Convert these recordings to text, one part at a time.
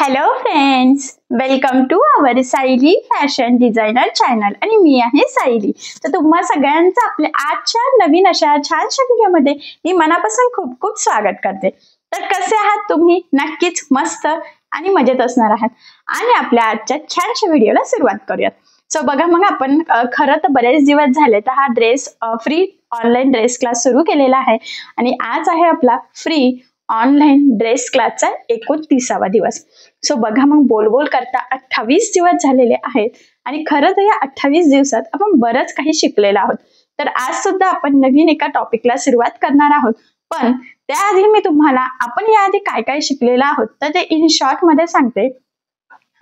Hello friends, welcome to our Sayali fashion designer channel आणि मी आहे सायली। तर तुम्हा सगळ्यांचं आपल्या आजच्या नवीन अशा छानशा व्हिडिओमध्ये मी मनापासून खूप खूप स्वागत करते। तर कसे आहात तुम्ही? नक्कीच मस्त आणि मजेत असणार आहात आणि आपल्या आजच्या छानशा व्हिडिओला सुरुवात करूयात। सो बघा, मग आपण खरं तर बरेच दिवस झाले तर हा dress free online dress class सुरू केलेला आहे आणि आज आहे आपला फ्री ऑनलाईन ड्रेस क्लासचा 29वा दिवस। सो बघा, मग बोल बोल करता 28 दिवस झालेले आहेत आणि खरं तर या 28 दिवसात आपण बरंच काही शिकलेलो आहोत। तर आज सुद्धा आपण नवीन एका टॉपिकला सुरुवात करणार आहोत, पण त्याआधी मी तुम्हाला आपण याआधी काय काय शिकलेलो आहोत तर ते इन शॉर्ट मध्ये सांगते,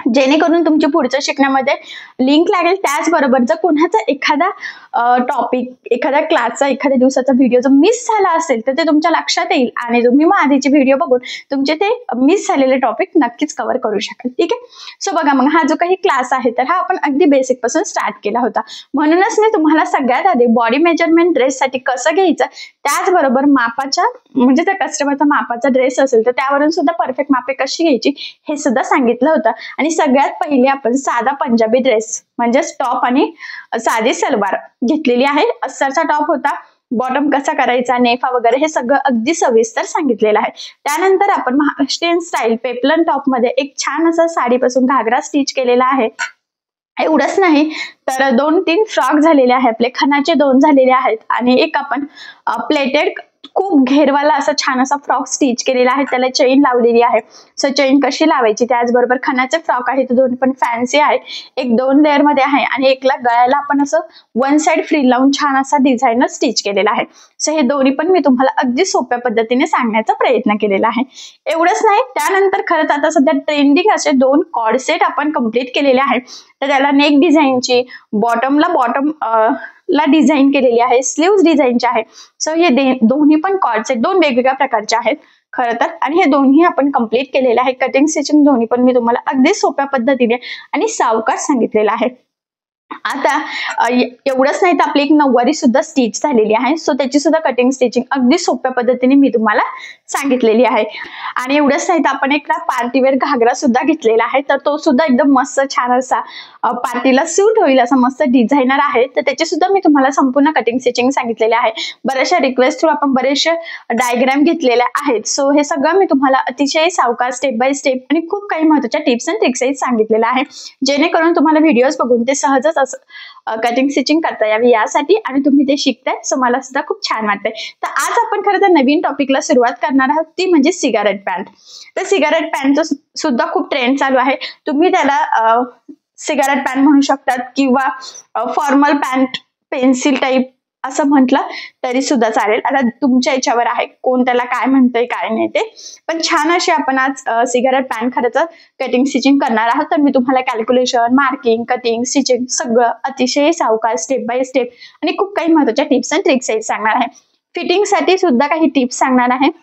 जेणेकरून तुमच्या पुढच्या शिकण्यामध्ये लिंक लागेल। त्याचबरोबर जर कोणाचा एखादा टॉपिक, एखाद्या क्लासचा, एखाद्या दिवसाचा व्हिडिओ जर मिस झाला असेल तर ते तुमच्या लक्षात येईल आणि तुम्ही मग आधीचे व्हिडिओ बघून तुमचे ते मिस झालेले टॉपिक नक्कीच कव्हर करू शकाल। ठीक आहे, सो बघा, मग हा जो काही क्लास आहे तर हा आपण अगदी बेसिक पासून स्टार्ट केला होता। म्हणूनच मी तुम्हाला सगळ्यात आधी बॉडी मेजरमेंट ड्रेससाठी कसं घ्यायचं, त्याचबरोबर मापाच्या म्हणजे त्या कस्टमरचा मापाचा ड्रेस असेल तर त्यावरून सुद्धा परफेक्ट मापे कशी घ्यायची हे सुद्धा सांगितलं होतं। आणि सगळ्यात पहिले आपण साधा पंजाबी ड्रेस म्हणजे टॉप आणि साधी सलवार घेतलेली आहे। अस्तरचा टॉप होता, बॉटम कसा करायचा, नेफा वगैरे हे सगळं अगदी सविस्तर सांगितलेलं आहे। त्यानंतर आपण महाराष्ट्रीयन स्टाईल पेपलन टॉप मध्ये एक छान असा साडीपासून घागरा स्टिच केलेला आहे। एवढंच नाही तर 2-3 फ्रॉक झालेले आहे, आपले खणाचे 2 झालेले आहेत आणि एक आपण प्लेटेड खूप घेरवाला असा छान असा फ्रॉक स्टिच केलेला आहे, त्याला चेन लावलेली आहे। सो चेन कशी लावायची, त्याचबरोबर खणाचे फ्रॉक आहे, दोन पण फॅन्सी आहे, एक 2 लेअर मध्ये आहे आणि एकला गळ्याला आपण असं वन साइड फ्रिल लावून छान असा डिझायनर स्टिच केलेला आहे। सो हे दोन्ही पण मी तुम्हाला अगदी सोप्या पद्धतीने सांगण्याचा प्रयत्न केलेला आहे। एवढंच नाही, त्यानंतर खरंच आता सध्या ट्रेंडिंग असे 2 कॉर्ड सेट आपण कंप्लीट केलेले आहे। तर त्याला नेक डिझाईनची, बॉटम ला डिझाईन केलेली आहे, स्लीव्स डिझाईनचे आहे। सो हे दोन्ही पण कॉर्ड सेट 2 वेगवेगळ्या प्रकारचे आहेत खरं तर, आणि हे दोन्ही आपण कंप्लीट केलेले आहे। कटिंग स्टिचिंग दोन्ही पण मी तुम्हाला अगदी सोप्या पद्धतीने आणि सावकाश सांगितलेलं आहे। आता एवढंच नाही तर आपली एक नऊवारी सुद्धा स्टिच झालेली आहे। सो त्याची सुद्धा कटिंग स्टिचिंग अगदी सोप्या पद्धतीने मी तुम्हाला सांगितलेली आहे। आणि एवढंच नाही तर आपण एक पार्टीवेअर घागरा सुद्धा घेतलेला आहे, तर तो सुद्धा एकदम मस्त छान असा पार्टीला सूट होईल असा मस्त डिझायनर आहे। तर त्याची सुद्धा मी तुम्हाला संपूर्ण कटिंग स्टिचिंग सांगितलेले आहे। बऱ्याचशा रिक्वेस्ट थ्रू आपण बरेचसे डायग्राम घेतलेले आहेत। सो हे सगळं मी तुम्हाला अतिशय सावकाश स्टेप बाय स्टेप आणि खूप काही महत्त्वाच्या टिप्स अँड ट्रिक्सही सांगितलेलं आहे, जेणेकरून तुम्हाला व्हिडिओज बघून ते सहजच कटिंग स्टिचिंग करता यावी यासाठी आणि तुम्ही ते शिकताय। सो मला सुद्धा खूप छान वाटतंय। तर आज आपण खरं तर नवीन टॉपिकला सुरुवात करणार आहोत, ती म्हणजे सिगारेट पॅन्ट। तर सिगारेट पॅन्टचं सुद्धा खूप ट्रेंड चालू आहे। तुम्ही त्याला सिगारेट पॅन्ट म्हणू शकतात किंवा फॉर्मल पॅन्ट, पेन्सिल टाईप असं म्हटलं तरी सुद्धा चालेल। आता तुमच्या याच्यावर आहे कोण त्याला काय म्हणतंय काय नाही ते, पण छान अशी आपण आज सिगारेट पॅन्ट खरंच कटिंग स्टिचिंग करणार आहोत। तर मी तुम्हाला कॅल्क्युलेशन, मार्किंग, कटिंग स्टिचिंग सगळं अतिशय सावकाश स्टेप बाय स्टेप आणि खूप काही महत्त्वाच्या टिप्स अँड ट्रिक्स सांगणार आहे। फिटिंग साठी सुद्धा काही टिप्स सांगणार आहे,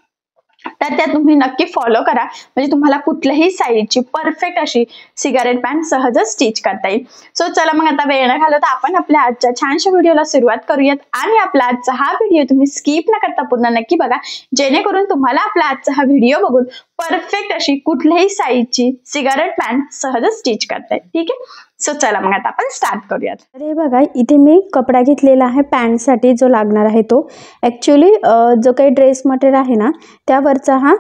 तर त्या तुम्ही नक्की फॉलो करा, म्हणजे तुम्हाला कुठल्याही साईजची परफेक्ट अशी सिगारेट पॅन्ट सहजच स्टिच करता येईल। सो चला मग आता वेळ न घालवता आपण आपल्या आजच्या छानशा व्हिडिओला सुरुवात करूयात आणि आपला आजचा हा व्हिडिओ तुम्ही स्किप न करता पुन्हा नक्की बघा, जेणेकरून तुम्हाला आपला आजचा हा व्हिडिओ बघून परफेक्ट अशी कुठल्याही साईजची सिगारेट पॅन्ट सहजच स्टिच करता येईल। ठीक आहे, सो चला मग आता आपण स्टार्ट करूयात। अरे बघा, इथे मी कपडा घेतलेला आहे पॅन्टसाठी जो लागणार आहे तो। ॲक्च्युली जो काही ड्रेस मटेरियल आहे ना त्यावरचा हा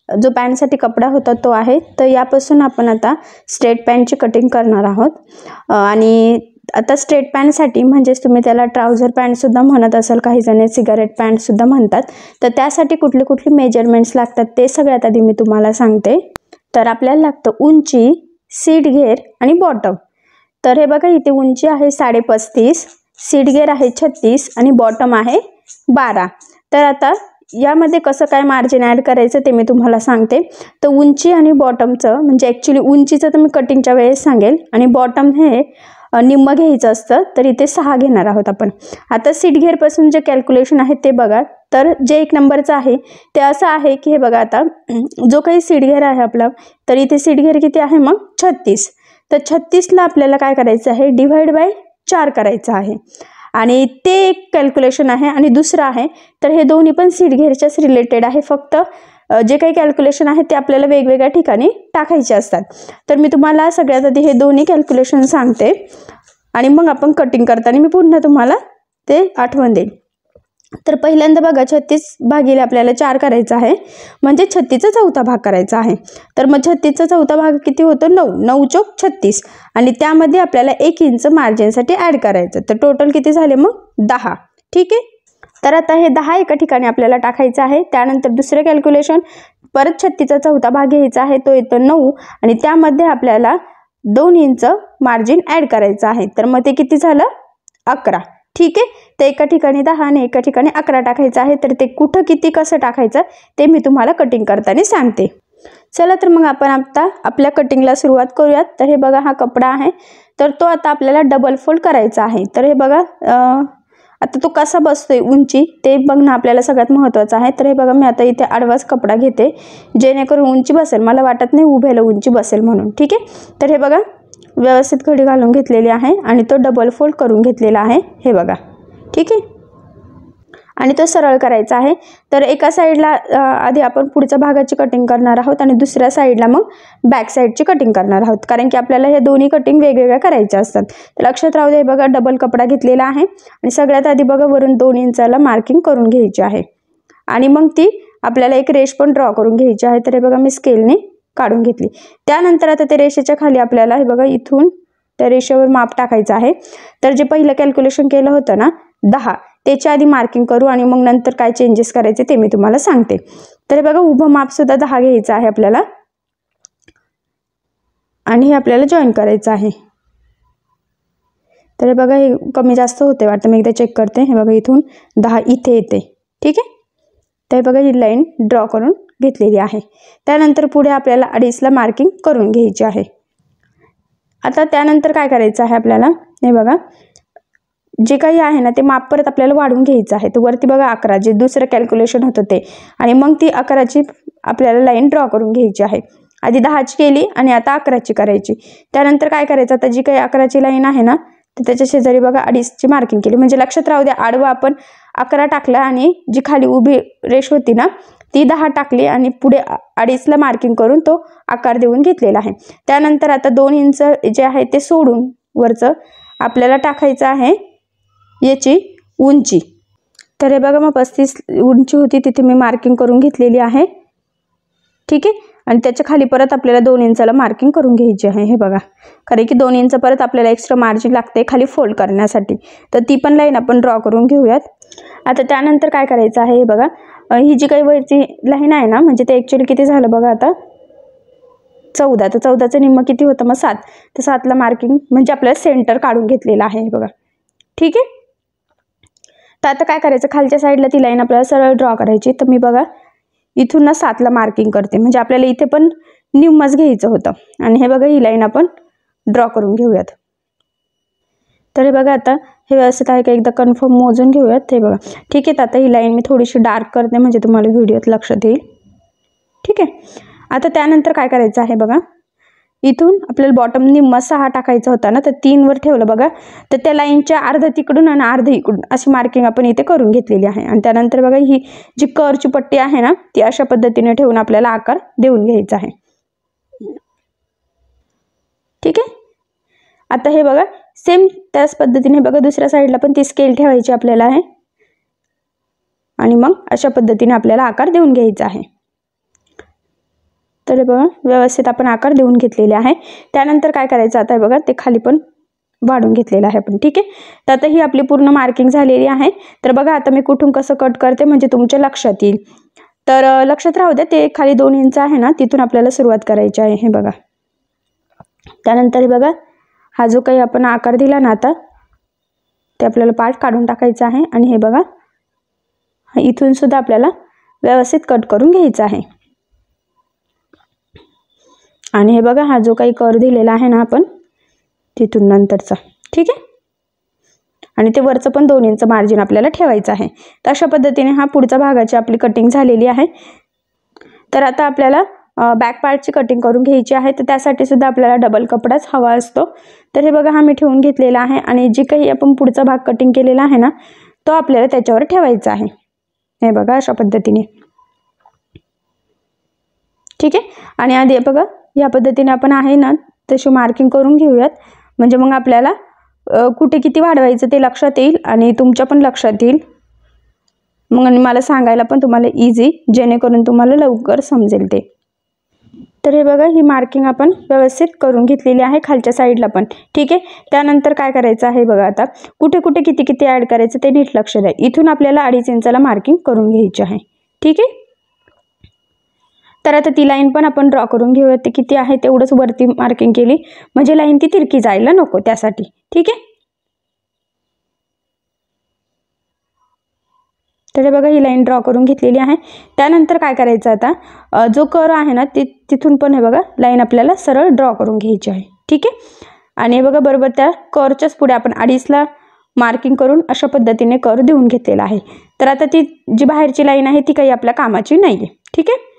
जो पॅन्टसाठी कपडा होता तो आहे। तर यापासून आपण आता स्ट्रेट पॅन्टची कटिंग करणार आहोत। आणि आता स्ट्रेट पॅन्टसाठी म्हणजेच तुम्ही त्याला ट्राउझर पॅन्टसुद्धा म्हणत असाल, काही जण सिगारेट पॅन्टसुद्धा म्हणतात। तर त्यासाठी कुठले कुठले मेजरमेंट्स लागतात ते सगळ्यात आधी मी तुम्हाला सांगते। तर आपल्याला लागतं उंची, सीट घेर आणि बॉटम। तर हे बघा, इथे उंची आहे 35.5, सीट घेर आहे 36 आणि बॉटम आहे 12। तर आता यामध्ये कसं काय मार्जिन ॲड करायचं ते मी तुम्हाला सांगते। तर उंची आणि बॉटमचं म्हणजे ॲक्च्युली उंचीचं तर मी कटिंगच्या वेळेस सांगेल आणि बॉटम हे निम्म घ्यायचं असतं, तर इथे 6 घेणार आहोत आपण। आता सीट घेरपासून जे कॅल्क्युलेशन आहे ते बघा। तर जे 1 नंबरचं आहे ते असं आहे की हे बघा, आता जो काही सीट घेर आहे आपला, तर इथे सीट घेर किती आहे मग 36। तर 36ला आपल्याला काय करायचं आहे, डिवाइड बाय 4 करायचं आहे आणि ते एक कॅल्क्युलेशन आहे। आणि दुसरं आहे तर हे दोन्ही पण सीट घेरच्याच रिलेटेड आहे, फक्त जे काही कॅल्क्युलेशन आहे ते आपल्याला वेगवेगळ्या ठिकाणी टाकायचे असतात. तर मी तुम्हाला सगळ्यात आधी हे दोन्ही कॅल्क्युलेशन सांगते आणि मग आपण कटिंग करताना मी पुन्हा तुम्हाला ते आठवण देईन. तर पहिल्यांदा बघा 36 भागिले आपल्याला 4 करायचा आहे, म्हणजे 36चा चौथा भाग करायचा आहे. तर मग 36चा चौथा भाग किती होतो? 9. 9 चौक 36 आणि त्यामध्ये आपल्याला 1 इंच मार्जिनसाठी ॲड करायचं. तर टोटल किती झाले मग? 10. ठीक आहे. तर आता हे 10 एका ठिकाणी आपल्याला टाकायचं आहे. त्यानंतर दुसरं कॅल्क्युलेशन, परत 36चा चौथा भाग घ्यायचा आहे, तो येतो 9 आणि त्यामध्ये आपल्याला 2 इंच मार्जिन ॲड करायचं आहे. तर मग ते किती झालं? 11. ठीक आहे. तर एका ठिकाणी 10 आणि एका ठिकाणी 11 टाकायचं आहे. तर ते कुठं किती कसं टाकायचं ते मी तुम्हाला कटिंग करताना सांगते. चला तर मग आपण आता आपल्या कटिंगला सुरुवात करूयात. तर हे बघा, हा कपडा आहे, तर तो आता आपल्याला डबल फोल्ड करायचा आहे. तर हे बघा, आता तो कसा बसतोय उंची ते बघणं आपल्याला सगळ्यात महत्त्वाचं आहे. तर हे बघा, मी आता इथे आडवाच कपडा घेते जेणेकरून उंची बसेल. मला वाटत नाही उभ्याला उंची बसेल म्हणून. ठीक आहे. तर हे बघा, व्यवस्थित घडी घालून घेतलेली आहे आणि तो डबल फोल्ड करून घेतलेला आहे. हे बघा. ठीक आहे. आणि तो सरळ करायचा आहे. तर एका साईडला आधी आपण पुढच्या भागाची कटिंग करणार आहोत आणि दुसऱ्या साईडला मग बॅक साईडची कटिंग करणार आहोत, कारण की आपल्याला हे दोन्ही कटिंग वेगवेगळ्या करायच्या असतात. तर लक्षात राहू दे. बघा, डबल कपडा घेतलेला आहे आणि सगळ्यात आधी बघा वरून 2 इंचाला मार्किंग करून घ्यायची आहे आणि मग ती आपल्याला एक रेष पण ड्रॉ करून घ्यायची आहे. तर हे बघा, मी स्केलने काढून घेतली. त्यानंतर आता ते रेषेच्या खाली आपल्याला हे बघा इथून त्या रेषेवर माप टाकायचं आहे. तर जे पहिलं कॅल्क्युलेशन केलं होतं ना 10, त्याच्या आधी मार्किंग करू आणि मग नंतर काय चेंजेस करायचे ते मी तुम्हाला सांगते. तर हे बघा, उभं माप सुद्धा 10 घ्यायचं आहे आपल्याला आणि हे आपल्याला जॉईन करायचं आहे. तर हे बघा, हे कमी जास्त होते वाटतं, मी एकदा चेक करते. हे बघा, इथून 10 इथे येते. ठीक आहे. तर हे बघा, ही लाईन ड्रॉ करून घेतलेली आहे. त्यानंतर पुढे आपल्याला 2.5ला मार्किंग करून घ्यायची आहे. आता त्यानंतर काय करायचं आहे आपल्याला? हे बघा, जे काही आहे ना ते माप परत आपल्याला वाढून घ्यायचं आहे. तर वरती बघा 11, जे दुसरं कॅल्क्युलेशन होतं ते, आणि मग ती 11ची आपल्याला लाईन ड्रॉ करून घ्यायची आहे. आधी 10ची केली आणि आता 11ची करायची. त्यानंतर काय करायचं? आता जी काही 11ची लाईन आहे ना तर त्याच्या शेजारी बघा 2.5ची मार्किंग केली. म्हणजे लक्षात राहू द्या, आडवा आपण 11 टाकला आणि जी खाली उभी रेष होती ना ती 10 टाकली आणि पुढे 2.5ला मार्किंग करून तो आकार देऊन घेतलेला आहे. त्यानंतर आता 2 इंच जे आहे ते सोडून वरचं आपल्याला टाकायचं आहे याची उंची. तर हे बघा, मग 35 उंची होती तिथे मी मार्किंग करून घेतलेली आहे. ठीक आहे. आणि त्याच्या खाली परत आपल्याला 2 इंचाला मार्किंग करून घ्यायची आहे. हे बघा, कारण की 2 इंच परत आपल्याला एक्स्ट्रा मार्जिन लागते खाली फोल्ड करण्यासाठी. तर ती पण लाईन आपण ड्रॉ करून घेऊयात. आता त्यानंतर काय करायचं आहे? हे बघा, ही जी काही वरची लाईन आहे ना, म्हणजे ते ॲक्च्युली किती झालं बघा आता 14. तर 14चं निम्मं किती होतं? मग 7. तर 7ला मार्किंग म्हणजे आपल्याला सेंटर काढून घेतलेलं आहे. हे बघा. ठीक आहे. तर आता काय करायचं? खालच्या साईडला ती लाईन आपल्याला सरळ ड्रॉ करायची. तर मी बघा इथून ना 7ला मार्किंग करते, म्हणजे आपल्याला इथे पण निम्मच घ्यायचं होतं. आणि हे बघा, ही लाईन आपण ड्रॉ करून घेऊयात. तर हे बघा, आता हे व्यवस्थित आहे का एकदा कन्फर्म मोजून घेऊयात. हे बघा. ठीक आहे. तर आता ही लाईन मी थोडीशी डार्क करते म्हणजे तुम्हाला व्हिडिओत लक्षात येईल. ठीक आहे. आता त्यानंतर काय करायचं आहे? बघा, इथून आपल्याला बॉटम निम्मा 6 टाकायचा होता ना, तर 3वर ठेवलं बघा. तर त्या लाईनच्या अर्ध तिकडून आणि अर्ध इकडून अशी मार्किंग आपण इथे करून घेतलेली आहे. आणि त्यानंतर बघा, ही जी कर्वची पट्टी आहे ना ती अशा पद्धतीने ठेवून आपल्याला आकार देऊन घ्यायचा आहे. ठीक आहे. आता हे बघा, सेम त्याच पद्धतीने बघा दुसऱ्या साईडला पण ती स्केल ठेवायची आपल्याला आहे आणि मग अशा पद्धतीने आपल्याला आकार देऊन घ्यायचा आहे. तर बघा, व्यवस्थित आपण आकार देऊन घेतलेले आहे. त्यानंतर काय करायचं आता? बघा, ते खाली पण वाढून घेतलेलं आहे आपण. ठीक आहे. तर आता ही आपली पूर्ण मार्किंग झालेली आहे. तर बघा, आता मी कुठून कसं कट करते म्हणजे तुमच्या लक्षात येईल. तर लक्षात राहू द्या, ते खाली 2 इंच आहे ना तिथून आपल्याला सुरुवात करायची आहे. हे बघा. त्यानंतर बघा, हा जो काही आपण आकार दिला ना आता ते आपल्याला पार्ट काढून टाकायचा आहे. आणि हे बघा, इथून सुद्धा आपल्याला व्यवस्थित कट करून घ्यायचा आहे. आणि हे बघा, हा जो काही कर्व दिलेला आहे ना आपण तिथून नंतरचा. ठीक आहे. आणि ते वरचं पण 2 इंच मार्जिन आपल्याला ठेवायचं आहे. तर अशा पद्धतीने हा पुढच्या भागाची आपली कटिंग झालेली आहे. तर आता आपल्याला बॅक पार्टची कटिंग करून घ्यायची आहे. तर त्यासाठी सुद्धा आपल्याला डबल कपडाच हवा असतो. तर हे बघा, हा मी ठेवून घेतलेला आहे आणि जे काही आपण पुढचा भाग कटिंग केलेला आहे ना तो आपल्याला त्याच्यावर ठेवायचा आहे. हे बघा, अशा पद्धतीने. ठीक आहे. आणि आधी बघा या पद्धतीने आपण आहे ना तशी मार्किंग करून घेऊयात, म्हणजे मग आपल्याला कुठे किती वाढवायचं ते लक्षात येईल आणि तुमच्या पण लक्षात येईल, मग आणि मला सांगायला पण तुम्हाला इझी, जेणेकरून तुम्हाला लवकर समजेल ते. तर हे बघा ही मार्किंग आपण व्यवस्थित करून घेतलेली आहे खालच्या साईडला पण. ठीक आहे. त्यानंतर काय करायचं आहे बघा, आता कुठे कुठे किती किती ॲड करायचं ते नीट लक्ष द्या. इथून आपल्याला 2.5 इंचाला मार्किंग करून घ्यायची आहे. ठीक आहे. तर आता ती लाईन पण आपण ड्रॉ करून घेऊया. ते किती आहे तेवढंच वरती मार्किंग केली, म्हणजे लाईन ती तिरकी जायला नको त्यासाठी. ठीक आहे. तर हे बघा ही लाईन ड्रॉ करून घेतलेली आहे. त्यानंतर काय करायचं, आता जो कर्व आहे ना तिथून पण हे बघा लाईन आपल्याला सरळ ड्रॉ करून घ्यायची आहे. ठीक आहे. आणि हे बघा बरोबर त्या कर्वच्याच पुढे आपण 2.5ला मार्किंग करून अशा पद्धतीने कर्व देऊन घेतलेला आहे. तर आता ती जी बाहेरची लाईन आहे ती काही आपल्या कामाची नाही आहे. ठीक आहे.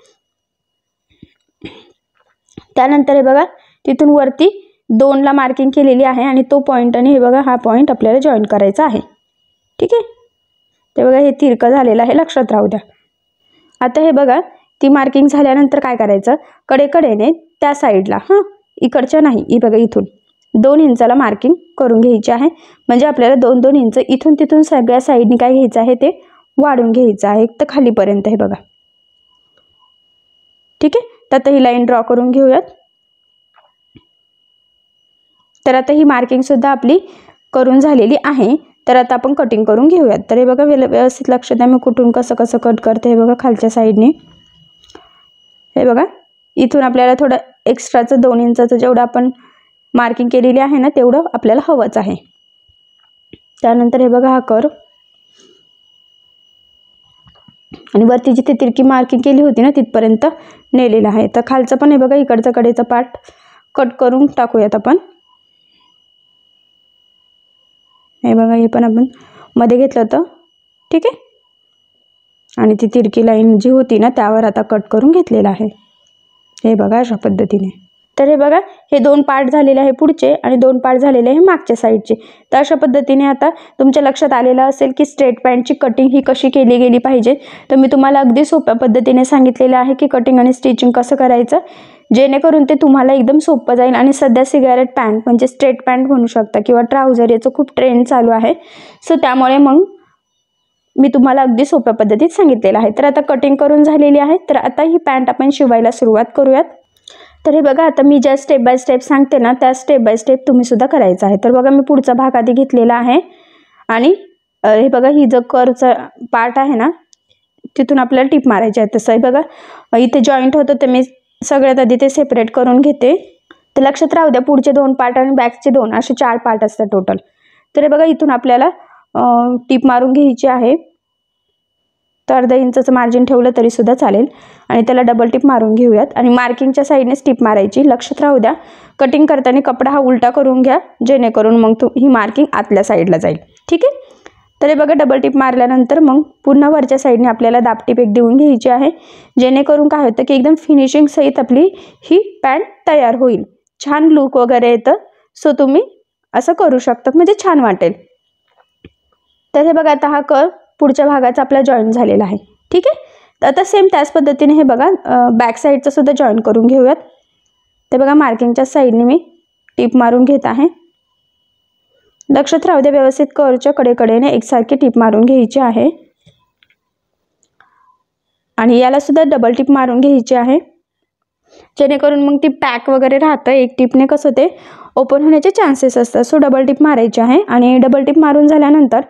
त्यानंतर हे बघा तिथून वरती 2ला मार्किंग केलेली आहे आणि तो पॉईंट आणि हे बघा हा पॉईंट आपल्याला जॉईन करायचा आहे. ठीक आहे. ते बघा हे तिरकं झालेलं आहे, लक्षात राहू द्या. आता हे बघा ती मार्किंग झाल्यानंतर काय करायचं, कडेकडेने त्या साईडला, इकडच्या नाही, ही बघा इथून 2 इंचाला मार्किंग करून घ्यायची आहे. म्हणजे आपल्याला 2-2 इंच इथून तिथून सगळ्या साईडने काय घ्यायचं आहे ते वाढून घ्यायचं आहे तर खालीपर्यंत. हे बघा. ठीक आहे. तर आता ही लाईन ड्रॉ करून घेऊयात. तर आता ही मार्किंग सुद्धा आपली करून झालेली आहे. तर आता आपण कटिंग करून घेऊयात. तर हे बघा व्यवस्थित लक्ष द्या मी कुठून कसं कसं कट करते. हे बघा खालच्या साईडने, हे बघा इथून आपल्याला थोडं एक्स्ट्राचं 2 इंचाचं जेवढं आपण मार्किंग केलेली आहे ना तेवढं आपल्याला हवंच आहे. त्यानंतर हे बघा हा कर्व आणि वरती जिथे तिरकी मार्किंग केली होती ना तिथपर्यंत नेलेलं आहे. तर खालचं पण हे बघा इकडचा कडेचा पार्ट कट करून टाकूयात आपण. हे बघा हे पण आपण मध्ये घेतलं होतं. ठीक आहे. आणि ती तिरकी लाईन जी होती ना त्यावर आता कट करून घेतलेलं आहे. हे बघा अशा पद्धतीने. तर हे बघा हे 2 पार्ट झालेले आहे पुढचे आणि 2 पार्ट झालेले आहे मागच्या साईडचे. तर अशा पद्धतीने आता तुमच्या लक्षात आलेलं असेल की स्ट्रेट पॅन्टची कटिंग ही कशी केली गेली पाहिजे. तर मी तुम्हाला अगदी सोप्या पद्धतीने सांगितलेलं आहे की कटिंग आणि स्टिचिंग कसं करायचं, जेणेकरून ते तुम्हाला एकदम सोपं जाईल. आणि सध्या सिगारेट पॅन्ट म्हणजे स्ट्रेट पॅन्ट म्हणू शकता किंवा ट्राउझर याचं खूप ट्रेंड चालू आहे. सो त्यामुळे मग मी तुम्हाला अगदी सोप्या पद्धतीत सांगितलेलं आहे. तर आता कटिंग करून झालेली आहे. तर आता ही पॅन्ट आपण शिवायला सुरुवात करूयात. तर हे बघा आता मी ज्या स्टेप बाय स्टेप सांगते ना त्या स्टेप बाय स्टेप तुम्ही सुद्धा करायचं आहे. तर बघा मी पुढचा भाग आधी घेतलेला आहे आणि हे बघा ही जो कर्वचा पार्ट आहे ना तिथून आपल्याला टिप मारायची आहे. तसं हे बघा इथे जॉईंट होतं तर मी सगळ्यात आधी ते सेपरेट करून घेते. तर लक्षात राहू द्या पुढचे 2 पार्ट आणि बॅकचे 2 असे 4 पार्ट असतात टोटल. तर हे बघा इथून आपल्याला टिप मारून घ्यायची आहे. तर अर्धा इंचाचं मार्जिन ठेवलं तरी सुद्धा चालेल आणि त्याला डबल टिप मारून घेऊयात. आणि मार्किंगच्या साईडनेच टिप मारायची. लक्षात राहू द्या कटिंग करताना कपडा हा उलटा करून घ्या, जेणेकरून मग ही मार्किंग आतल्या साईडला जाईल. ठीक आहे. तर हे बघा डबल टिप मारल्यानंतर मग पुन्हा वरच्या साईडने आपल्याला दाबटीप एक देऊन घ्यायची आहे, जेणेकरून काय होतं की एकदम फिनिशिंग सहित आपली ही पॅन्ट तयार होईल. छान लुक वगैरे येतं. सो तुम्ही असं करू शकता, म्हणजे छान वाटेल. तर हे बघा आता हा कर्व पुढच्या भागाचा आपला जॉईन झालेला आहे. ठीक आहे. तर आता सेम त्याच पद्धतीने हे बघा बॅक साईडचं सुद्धा जॉईन करून घेऊयात. ते बघा मार्किंगच्या साईडने मी टिप मारून घेत आहे. लक्षात राहू द्या व्यवस्थित कर्वच्या कडेकडेने एकसारखी टिप मारून घ्यायची आहे आणि याला सुद्धा डबल टिप मारून घ्यायची आहे, जेणेकरून मग ती पॅक वगैरे राहतं. एक टिपने कसं ते ओपन होण्याचे चान्सेस असतात. सो डबल टिप मारायची आहे आणि डबल टिप मारून झाल्यानंतर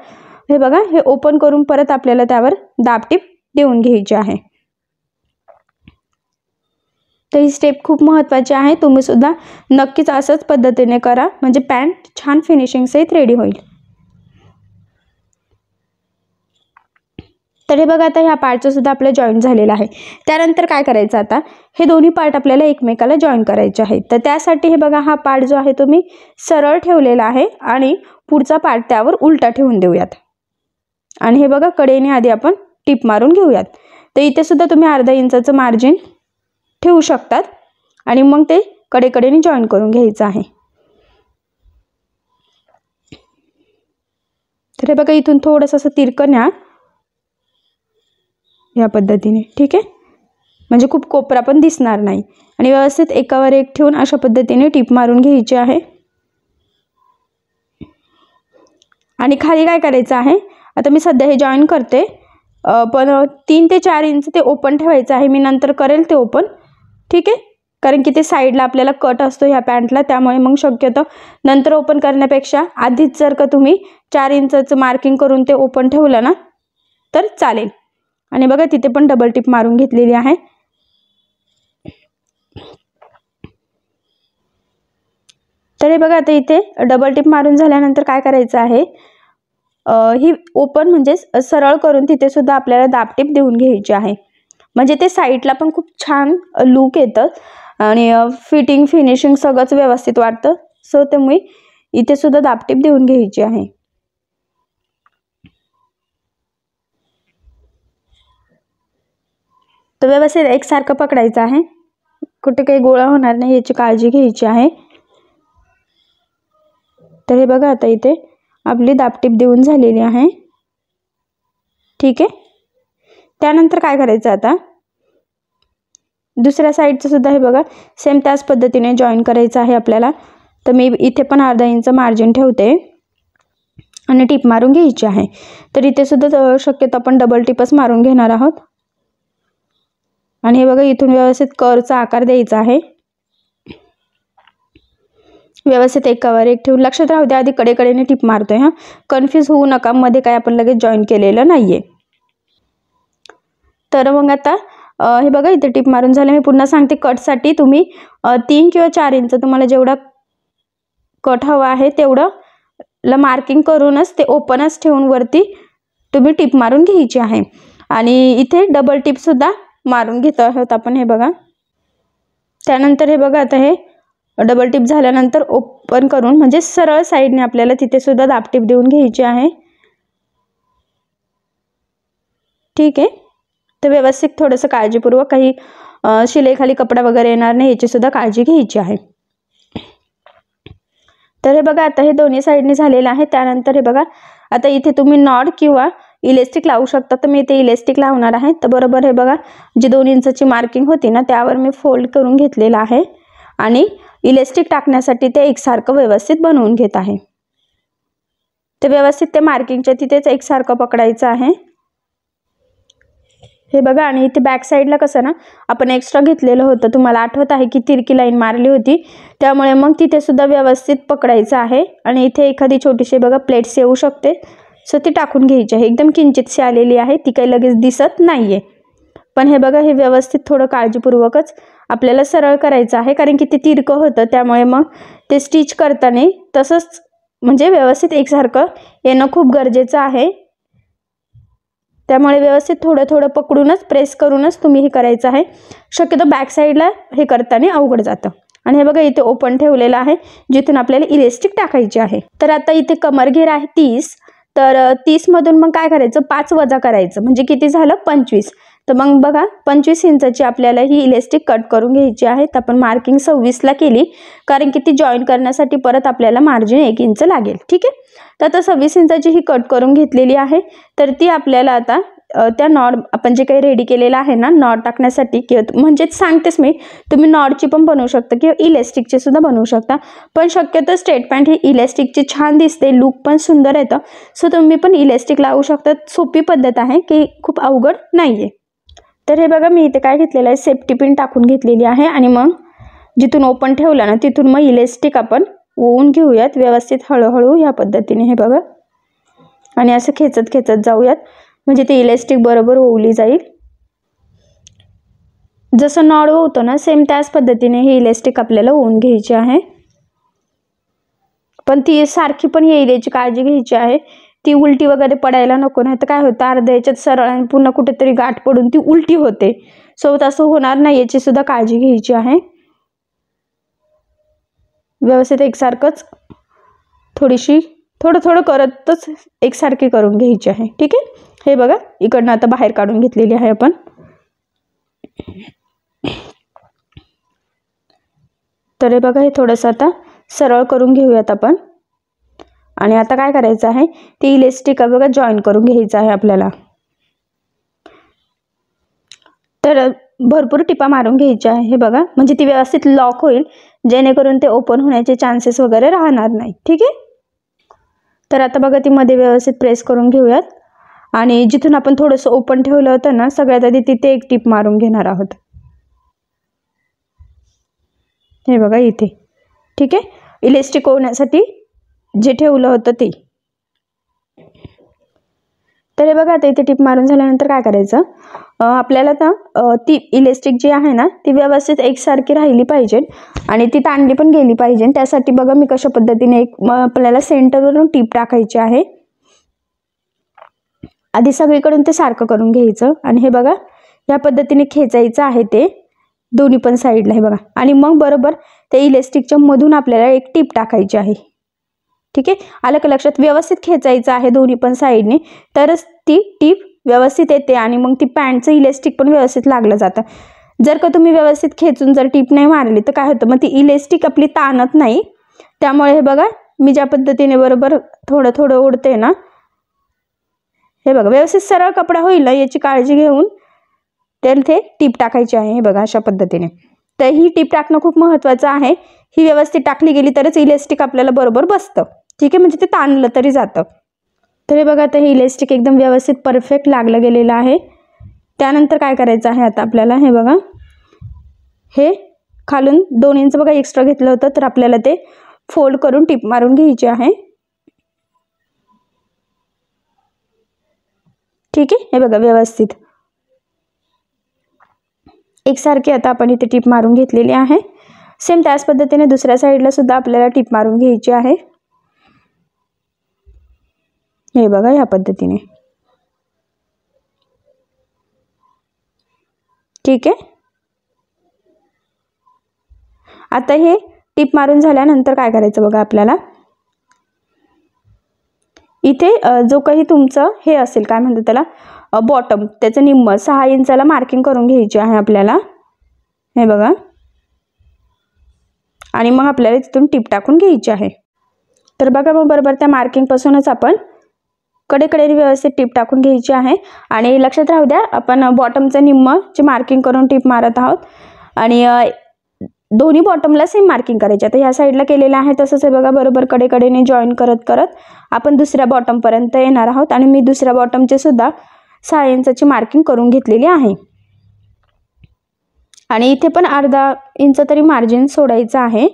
हे बघा हे ओपन करून परत आपल्याला त्यावर दाबटीप देऊन घ्यायची आहे. तर ही स्टेप खूप महत्त्वाची आहे. तुम्ही सुद्धा नक्कीच असंच पद्धतीने करा, म्हणजे पॅन्ट छान फिनिशिंग सहित रेडी होईल. तर हे बघा आता ह्या पार्टचं सुद्धा आपलं जॉईन झालेलं आहे. त्यानंतर काय करायचं, आता हे दोन्ही पार्ट आपल्याला एकमेकाला जॉईन करायचे आहेत. तर त्यासाठी हे बघा हा पार्ट जो आहे तो मी सरळ ठेवलेला आहे आणि पुढचा पार्ट त्यावर उलटा ठेवून देऊयात. आणि हे बघा कडेने आधी आपण टिप मारून घेऊयात. तर इथे सुद्धा तुम्ही अर्धा इंचाचं मार्जिन ठेवू शकतात आणि मग ते कडेकडेने जॉईन करून घ्यायचं आहे. तर हे बघा इथून थोडंसं असं तिरकं न्या या पद्धतीने. ठीक आहे. म्हणजे खूप कोपरा पण दिसणार नाही. आणि व्यवस्थित एकावर एक ठेवून अशा पद्धतीने टीप मारून घ्यायची आहे. आणि खाली काय करायचं आहे, आता मी सध्या हे जॉईन करते, पण 3 ते 4 इंच ते ओपन ठेवायचं आहे. मी नंतर करेल ते ओपन, ठीक आहे. कारण की ते साईडला आपल्याला कट असतो ह्या पॅन्टला, त्यामुळे मग शक्यतो नंतर ओपन करण्यापेक्षा आधीच जर का तुम्ही 4 इंचाचं मार्किंग करून ते ओपन ठेवलं ना तर चालेल. आणि बघा तिथे पण डबल टिप मारून घेतलेली आहे. तर हे बघा आता इथे डबल टिप मारून झाल्यानंतर काय करायचं आहे, ही ओपन म्हणजे सरळ करून तिथे सुद्धा आपल्याला दाबटीप देऊन घ्यायची आहे. म्हणजे ते साईडला पण खूप छान लुक येतं आणि फिटिंग फिनिशिंग सगळंच व्यवस्थित वाटतं. सो त्यामुळे इथे सुद्धा दाबटीप देऊन घ्यायची आहे. तर व्यवस्थित एकसारखं पकडायचं आहे, कुठे काही गोळा होणार नाही याची काळजी घ्यायची आहे. तर हे बघा आता इथे आपली दाबटीप देऊन झालेली आहे, ठीक आहे. त्यानंतर काय करायचं, आता दुसऱ्या साईडचं सुद्धा हे बघा सेम त्याच पद्धतीने जॉईन करायचं आहे आपल्याला. तर मी इथे पण अर्धा इंच मार्जिन ठेवते आणि टीप मारून घ्यायची आहे. तर इथे सुद्धा शक्यतो आपण डबल टिपच मारून घेणार आहोत. आणि हे बघा इथून व्यवस्थित कर्वचा आकार द्यायचा आहे. व्यवस्थित एकावर एक ठेवून लक्षात राहू द्या आधी कडेकडेने टिप मारतोय हा, कन्फ्यूज होऊ नका, मध्ये काय आपण लगेच जॉईन केलेलं नाहीये. तर मग आता हे बघा इथे टिप मारून झाले. मी पुन्हा सांगते, कटसाठी तुम्ही 3 किंवा 4 इंच तुम्हाला जेवढा कट हवा आहे तेवढं मार्किंग करूनच ते ओपनच ठेवून वरती तुम्ही टिप मारून घ्यायची आहे. आणि इथे डबल टिप सुद्धा मारून घेत आहोत आपण, हे बघा. त्यानंतर हे बघा आता हे डबल टिप झाल्यानंतर ओपन करून म्हणजे सरळ साईडने आपल्याला तिथे सुद्धा दाबटीप देऊन घ्यायची आहे, ठीक आहे. तर व्यवस्थित थोडंसं काळजीपूर्वक, काही शिलाईखाली कपडा वगैरे येणार नाही याची सुद्धा काळजी घ्यायची आहे. तर हे बघा आता हे दोन्ही साईडने झालेलं आहे. त्यानंतर हे बघा आता इथे तुम्ही नॉट किंवा इलेस्टिक लावू शकता. तर मी इथे इलेस्टिक लावणार आहे. तर बरोबर हे बघा जी 2 इंचाची मार्किंग होती ना त्यावर मी फोल्ड करून घेतलेलं आहे आणि इलेस्टिक टाकण्यासाठी ते एकसारखं व्यवस्थित बनवून घेत आहे. ते व्यवस्थित ते मार्किंगच्या तिथेच एकसारखं पकडायचं आहे, हे बघा. आणि इथे बॅक साईडला कसं ना आपण एक्स्ट्रा घेतलेलं होतं, तुम्हाला आठवत आहे की तिरकी लाईन मारली होती, त्यामुळे मग तिथे सुद्धा व्यवस्थित पकडायचं आहे. आणि इथे एखादी छोटीशी बघा प्लेट्स येऊ शकते, सो ती टाकून घ्यायची आहे. एकदम किंचितशी आलेली आहे, ती काही लगेच दिसत नाहीये. पण हे बघा हे व्यवस्थित थोडं काळजीपूर्वकच आपल्याला सरळ करायचं आहे, कारण की ते तिरकं होतं, त्यामुळे मग ते स्टिच करताना तसंच म्हणजे व्यवस्थित एकसारखं येणं खूप गरजेचं आहे. त्यामुळे व्यवस्थित थोडं थोडं पकडूनच प्रेस करूनच तुम्ही हे करायचं आहे. शक्यतो बॅक साईडला हे करताना अवघड जातं. आणि हे बघा इथे ओपन ठेवलेलं आहे जिथून आपल्याला इलेस्टिक टाकायची आहे. तर आता इथे कमर घेर आहे 30, तर 30 मधून मग काय करायचं 5 वजा करायचं म्हणजे किती झालं 25. तर मग बघा 25 इंचाची आपल्याला ही इलेस्टिक कट करून घ्यायची आहे. तर आपण मार्किंग 26ला केली, कारण की ती जॉईन करण्यासाठी परत आपल्याला मार्जिन 1 इंच लागेल, ठीक आहे. तर आता 26 इंचाची ही कट करून घेतलेली आहे. तर ती आपल्याला आता त्या नॉड आपण जे काही रेडी केलेलं आहे ना नॉड टाकण्यासाठी, किंवा म्हणजेच सांगतेच मी, तुम्ही नॉडची पण बनवू शकता किंवा इलेस्टिकची सुद्धा बनवू शकता. पण शक्यतो स्ट्रेट पॅन्ट ही इलेस्टिकची छान दिसते, लुक पण सुंदर येतं, सो तुम्ही पण इलेस्टिक लावू शकता. सोपी पद्धत आहे, की खूप अवघड नाहीये. तर हे बघा मी इथे काय घेतलेलं आहे, सेफ्टी पिन टाकून घेतलेली आहे. आणि मग जिथून ओपन ठेवला ना तिथून मग इलेस्टिक आपण ओवून घेऊयात व्यवस्थित हळूहळू या पद्धतीने, हे बघा. आणि असं खेचत खेचत जाऊयात म्हणजे ते इलेस्टिक बरोबर ओवली जाईल. जसं नॉड ओवतो ना सेम त्याच पद्धतीने हे इलेस्टिक आपल्याला ओवून घ्यायची आहे. पण ती सारखी पण येईल याची काळजी घ्यायची आहे, ती उलटी वगैरे पडायला नको, नाही तर काय होतं अर्ध्या याच्यात सरळ आणि पुन्हा कुठेतरी गाठ पडून ती उलटी होते. सो तसं होणार नाही याची सुद्धा काळजी घ्यायची आहे. व्यवस्थित एकसारखंच थोडीशी थोडं थोडं करतच एकसारखी करून घ्यायची आहे, ठीक आहे. हे बघा इकडनं आता बाहेर काढून घेतलेली आहे आपण. तर हे बघा हे थोडंसं आता सरळ करून घेऊयात आपण. आणि आता काय करायचं आहे ते इलेस्टिक बघा जॉईन करून घ्यायचं आहे आपल्याला. तर भरपूर टिपा मारून घ्यायच्या आहे. हे बघा, म्हणजे ती व्यवस्थित लॉक होईल, जेणेकरून ते ओपन होण्याचे चान्सेस वगैरे राहणार नाही. ठीक आहे. तर आता बघा ती मध्ये व्यवस्थित प्रेस करून घेऊयात आणि जिथून आपण थोडंसं ओपन ठेवलं होतं ना, सगळ्यात आधी तिथे एक टिप मारून घेणार आहोत. हे बघा इथे. ठीक आहे. इलेस्टिक होण्यासाठी जे ठेवलं होतं ते. तर हे बघा आता इथे टिप मारून झाल्यानंतर काय करायचं, आपल्याला ना ती इलेस्टिक जी आहे ना ती व्यवस्थित एकसारखी राहिली पाहिजे आणि ती ताणली पण गेली पाहिजे. त्यासाठी बघा मी कशा पद्धतीने आपल्याला सेंटरवरून टिप टाकायची आहे. आधी सगळीकडून ते सारखं करून घ्यायचं आणि हे बघा या पद्धतीने खेचायचं आहे ते दोन्ही पण साईडला. हे बघा, आणि मग बरोबर त्या इलेस्टिकच्या मधून आपल्याला एक टिप टाकायची आहे. ठीक आहे. आलं का लक्षात? व्यवस्थित खेचायचं आहे दोन्ही पण साईडने, तरच ती टिप व्यवस्थित येते आणि मग ती पॅन्टचं इलेस्टिक पण व्यवस्थित लागलं जातं. जर का तुम्ही व्यवस्थित खेचून जर टिप नाही मारली तर काय होतं, मग ती इलेस्टिक आपली ताणत नाही. त्यामुळे हे बघा मी ज्या पद्धतीने बरोबर थोडं थोडं ओढते ना, हे बघा व्यवस्थित सरळ कपडा होईल ना याची काळजी घेऊन ते टिप टाकायची आहे. हे बघा अशा पद्धतीने. तर ही टिप टाकणं खूप महत्त्वाचं आहे. ही व्यवस्थित टाकली गेली तरच इलेस्टिक आपल्याला बरोबर बसतं. ठीक आहे, म्हणजे ते ताणलं तरी जातं. तर हे बघा आता हे इलेस्टिक एकदम व्यवस्थित परफेक्ट लागलं गेलेलं आहे. त्यानंतर काय करायचं आहे आता आपल्याला, हे बघा हे खालून 2 इंच बघा एक्स्ट्रा घेतलं होतं, तर आपल्याला ते फोल्ड करून टिप मारून घ्यायची आहे. ठीक आहे. हे बघा व्यवस्थित एकसारखी आता आपण इथे टिप मारून घेतलेली आहे. सेम त्याच पद्धतीने दुसऱ्या साईडला सुद्धा आपल्याला टिप मारून घ्यायची आहे. हे बघा या पद्धतीने. ठीक आहे. आता हे टिप मारून झाल्यानंतर काय करायचं बघा, आपल्याला इथे जो काही तुमचं हे असेल काय म्हणतात त्याला बॉटम, त्याचं निम्म 6 इंचाला मार्किंग करून घ्यायची आहे आपल्याला. हे बघा, आणि मग आपल्याला तिथून टिप टाकून घ्यायची आहे. तर बघा मग बरोबर त्या मार्किंगपासूनच आपण कडेकडेने व्यवस्थित टिप टाकून घ्यायची आहे. आणि लक्षात राहू द्या आपण बॉटमचं निम्मची मार्किंग करून टिप मारत आहोत आणि दोन्ही बॉटमला सेम मार्किंग करायची. आता ह्या साईडला केलेलं आहे तसंच हे बघा बरोबर कडेकडेने जॉईन करत करत आपण दुसऱ्या बॉटमपर्यंत येणार आहोत आणि मी दुसऱ्या बॉटमचे सुद्धा 6 इंचाची मार्किंग करून घेतलेली आहे. आणि इथे पण अर्धा इंच तरी मार्जिन सोडायचं आहे.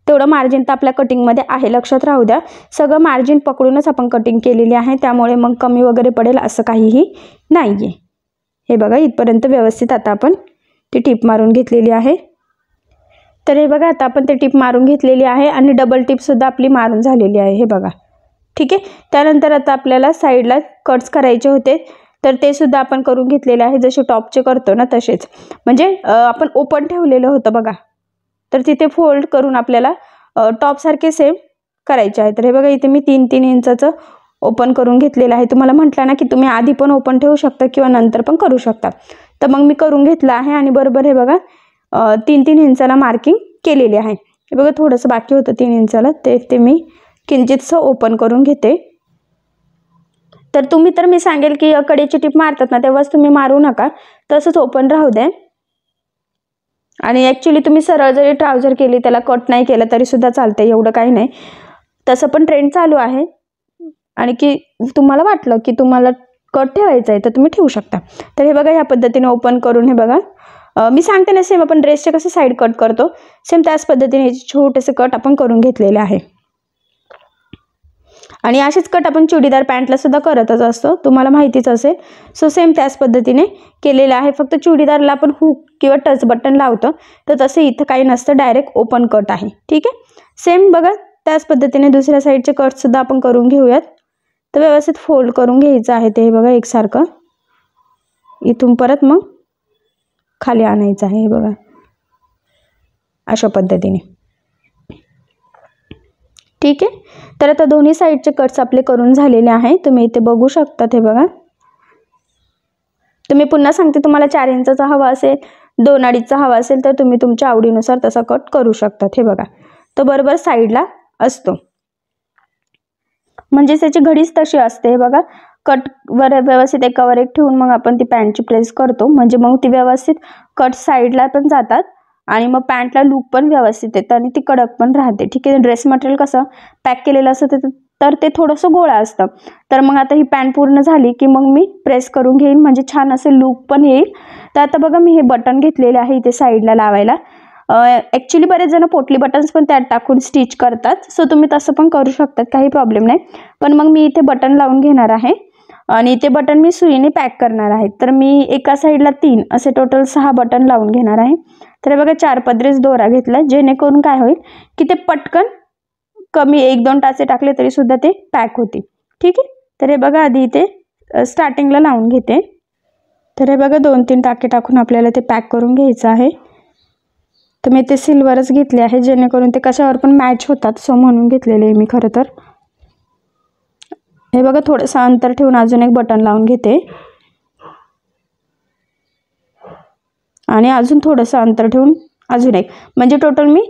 तेवढं मार्जिन तर आपल्या कटिंगमध्ये आहे. लक्षात राहू द्या सगळं मार्जिन पकडूनच आपण कटिंग केलेली आहे, त्यामुळे मग कमी वगैरे पडेल असं काहीही नाही आहे. हे बघा इथपर्यंत व्यवस्थित आता आपण ती टिप मारून घेतलेली आहे. तर हे बघा आता आपण ते टिप मारून घेतलेली आहे आणि डबल टिपसुद्धा आपली मारून झालेली आहे. हे बघा. ठीक आहे. त्यानंतर आता आपल्याला साईडला कट्स करायचे होते, तर ते सुद्धा आपण करून घेतलेले आहे. जसे टॉपचे करतो ना तसेच, म्हणजे आपण ओपन ठेवलेलं होतं बघा, तर तिथे फोल्ड करून आपल्याला टॉपसारखे सेम करायचे आहे. तर हे बघा इथे मी 3-3 इंचाचं ओपन करून घेतलेलं आहे. तुम्हाला म्हटलं ना की तुम्ही आधी पण ओपन ठेवू शकता किंवा नंतर पण करू शकता, तर मग मी करून घेतलं आहे आणि बरोबर हे बघा 3-3 इंचाला मार्किंग केलेली आहे. हे बघा थोडंसं बाकी होतं 3 इंचाला, ते मी किंचितसं ओपन करून घेते. तर तुम्ही तर मी सांगेल की कडेची टिप मारतात ना तेव्हाच तुम्ही मारू नका, तसंच ओपन राहू द्या. आणि ॲक्च्युली तुम्ही सरळ जरी ट्राउझर केली त्याला कट नाही केलं तरी सुद्धा चालते, एवढं काही नाही. तसं पण ट्रेंड चालू आहे आणि की तुम्हाला वाटलं की तुम्हाला कट ठेवायचं आहे तर तुम्ही ठेवू शकता. तर हे बघा ह्या पद्धतीने ओपन करून हे बघा मी सांगते ना सेम आपण ड्रेसचे कसं साईड कट करतो सेम त्याच पद्धतीने हे छोटेसे कट आपण करून घेतलेले आहे. आणि असेच कट आपण चुडीदार पॅन्टला सुद्धा करतच असतो, तुम्हाला माहितीच असेल. सो सेम त्याच पद्धतीने केलेलं आहे. फक्त चुडीदारला आपण हुक किंवा टच बटन लावतो, तर तसं इथं काही नसतं, डायरेक्ट ओपन कट आहे. ठीक आहे. सेम बघा त्याच पद्धतीने दुसऱ्या साईडचे कटसुद्धा आपण करून घेऊयात. तर व्यवस्थित फोल्ड करून घ्यायचं आहे ते बघा एकसारखं, इथून परत मग खाली आणायचं आहे. हे बघा अशा पद्धतीने. ठीक आहे. तर आता दोन्ही साईडचे कट्स आपले करून झालेले आहे, तुम्ही इथे बघू शकता. हे बघा तुम्ही पुन्हा सांगते तुम्हाला 4 इंचाचा हवा असेल 2-2.5चा हवा असेल तर तुम्ही तुमच्या आवडीनुसार तसा कट करू शकतात. हे बघा तो बरोबर साईडला असतो, म्हणजे त्याची घडीच तशी असते. हे बघा कटवर व्यवस्थित एकावर एक ठेवून मग आपण ती पॅन्टची प्रेस करतो, म्हणजे मग ती व्यवस्थित कट साईडला पण जातात आणि मग पॅन्टला लूक पण व्यवस्थित येतं आणि ती कडक पण राहते. ठीक आहे, ड्रेस मटेरियल कसं पॅक केलेलं असतं तर ते थोडंसं गोळा असतं. तर मग आता ही पॅन्ट पूर्ण झाली की मग मी प्रेस करून घेईन, म्हणजे छान असे लूक पण येईल. तर आता बघा मी हे बटन घेतलेले आहे इथे साईडला लावायला. ॲक्च्युली बरेच जण पोटली बटन्स पण त्यात टाकून स्टिच करतात, सो तुम्ही तसं पण करू शकतात, काही प्रॉब्लेम नाही. पण मग मी इथे बटन लावून घेणार आहे आणि ते बटन मी सुईने पॅक करणार आहे. तर मी एका साईडला 3 असे टोटल 6 बटन लावून घेणार आहे. तर बघा 4 पदरीच दोरा घेतला, जेणेकरून काय होईल की ते पटकन कमी 1-2 टाचे टाकले तरी सुद्धा ते पॅक होतील. ठीक आहे, तर हे बघा आधी इथे स्टार्टिंगला लावून घेते. तर हे बघा 2-3 टाके टाकून आपल्याला ते पॅक करून घ्यायचं आहे. तर मी ते सिल्वरच घेतले आहे, जेणेकरून ते कशावर पण मॅच होतात, सो म्हणून घेतलेले आहे मी खरं तर. हे बघा थोडंसं अंतर ठेवून अजून एक बटन लावून घेते आणि अजून थोडंसं अंतर ठेवून अजून एक, म्हणजे टोटल मी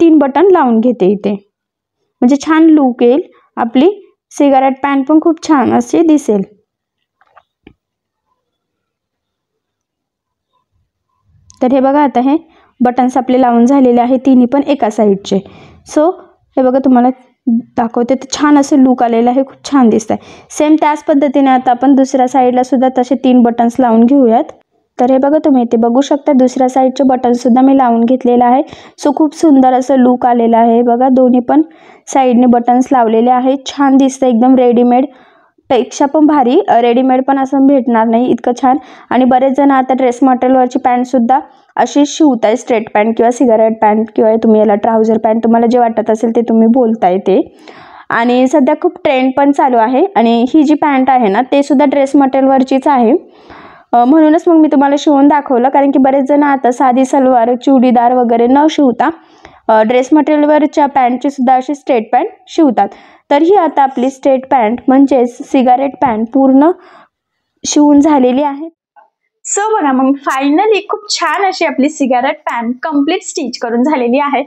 3 बटन लावून घेते इथे, म्हणजे छान लूक येईल. आपली सिगारेट पॅन्ट पण खूप छान अशी दिसेल. तर हे बघा आता हे बटन्स आपले लावून झालेले आहे, तिन्ही पण एका साईडचे. सो हे बघा तुम्हाला दाखवते, तर छान असं लूक आलेलं आहे, खूप छान दिसत आहे. सेम त्याच पद्धतीने आता आपण दुसऱ्या साईडला सुद्धा तसे 3 बटन्स लावून घेऊयात. तर हे बघा तुम्ही इथे बघू शकता दुसऱ्या साईडचे बटन सुद्धा मी लावून घेतलेलं आहे. सो खूप सुंदर असं लूक आलेलं आहे. बघा दोन्ही पण साईडने बटन्स लावलेले आहेत, छान दिसतं, एकदम रेडीमेड पेक्षा पण भारी. रेडीमेड पण असं भेटणार नाही इतकं छान. आणि बरेच जण आता ड्रेस मटेरियलवरची पॅन्टसुद्धा अशी शिवताय, स्ट्रेट पॅन्ट किंवा सिगारेट पॅन्ट किंवा तुम्ही याला ट्राउझर पॅन्ट, तुम्हाला जे वाटत असेल ते तुम्ही बोलताय ते. आणि सध्या खूप ट्रेंड पण चालू आहे आणि ही जी पॅन्ट आहे ना ते सुद्धा ड्रेस मटेरियलवरचीच आहे. म्हणूनच मग मी तुम्हाला शिवून दाखवलं, कारण की बरेच जण आता साधी सलवार चुडीदार वगैरे न शिवता ड्रेस मटेरियलवरच्या पॅन्टची सुद्धा अशी स्ट्रेट पॅन्ट शिवतात. तर ही आता आपली स्ट्रेट पॅन्ट म्हणजेच सिगारेट पॅन्ट पूर्ण शिवून झालेली आहे. सो बघा मग फायनली खूप छान अशी आपली सिगारेट पॅन्ट कम्प्लीट स्टिच करून झालेली आहे.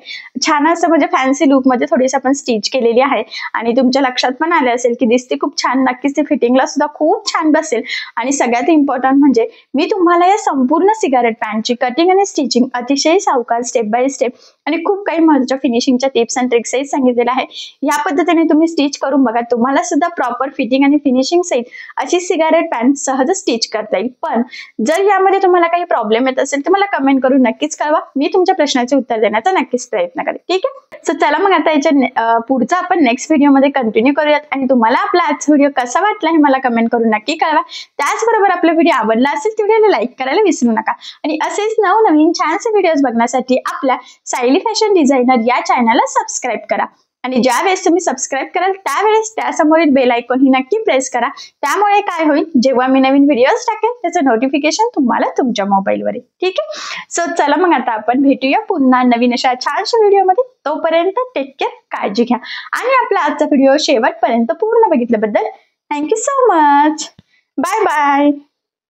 छान असं म्हणजे फॅन्सी लुक मध्ये थोडीशी आपण स्टिच केलेली आहे आणि तुमच्या लक्षात पण आले असेल की दिसते खूप छान. नक्कीच ते फिटिंगला सुद्धा खूप छान बसेल. आणि सगळ्यात इम्पॉर्टंट म्हणजे मी तुम्हाला या संपूर्ण सिगारेट पॅन्टची कटिंग आणि स्टिचिंग अतिशय सावकाश स्टेप बाय स्टेप आणि खूप काही महत्त्वाच्या फिनिशिंगच्या टिप्स अँड ट्रिक्सही सांगितलेल्या आहे. या पद्धतीने तुम्ही स्टिच करून बघा, तुम्हाला सुद्धा प्रॉपर फिटिंग आणि फिनिशिंग सहित अशी सिगारेट पॅन्ट सहज स्टिच करता येईल. पण जर यामध्ये तुम्हाला काही प्रॉब्लेम येत असेल तर मला कमेंट करून नक्कीच कळवा, मी तुमच्या प्रश्नाचे उत्तर देण्याचा नक्कीच प्रयत्न करेन. ठीक आहे, सो चला मग आता याच्या पुढचा आपण नेक्स्ट व्हिडिओमध्ये कंटिन्यू करूयात. आणि तुम्हाला आपला आजचा व्हिडिओ कसा वाटला हे मला कमेंट करून नक्की कळवा. त्याचबरोबर आपला व्हिडिओ आवडला असेल तर व्हिडिओला लाईक करायला विसरू नका. आणि असेच नवनवीन छानसे व्हिडिओज बघण्यासाठी आपल्या सायली फॅशन डिझायनर या चॅनलला सबस्क्राईब करा. आणि ज्या वेळेस तुम्ही सबस्क्राईब कराल त्यावेळेस त्यासमोरील बेल आयकॉन ही नक्की प्रेस करा. त्यामुळे काय होईल, जेव्हा मी नवीन व्हिडिओज टाकेल त्याचं नोटिफिकेशन तुम्हाला तुमच्या मोबाईलवर येईल. ठीक आहे, सो चला मग आता आपण भेटूया पुन्हा नवीन अशा छानशा व्हिडिओमध्ये. तोपर्यंत टेक केअर, काळजी घ्या. आणि आपला आजचा व्हिडिओ शेवटपर्यंत पूर्ण बघितल्याबद्दल thank you so much. Bye bye.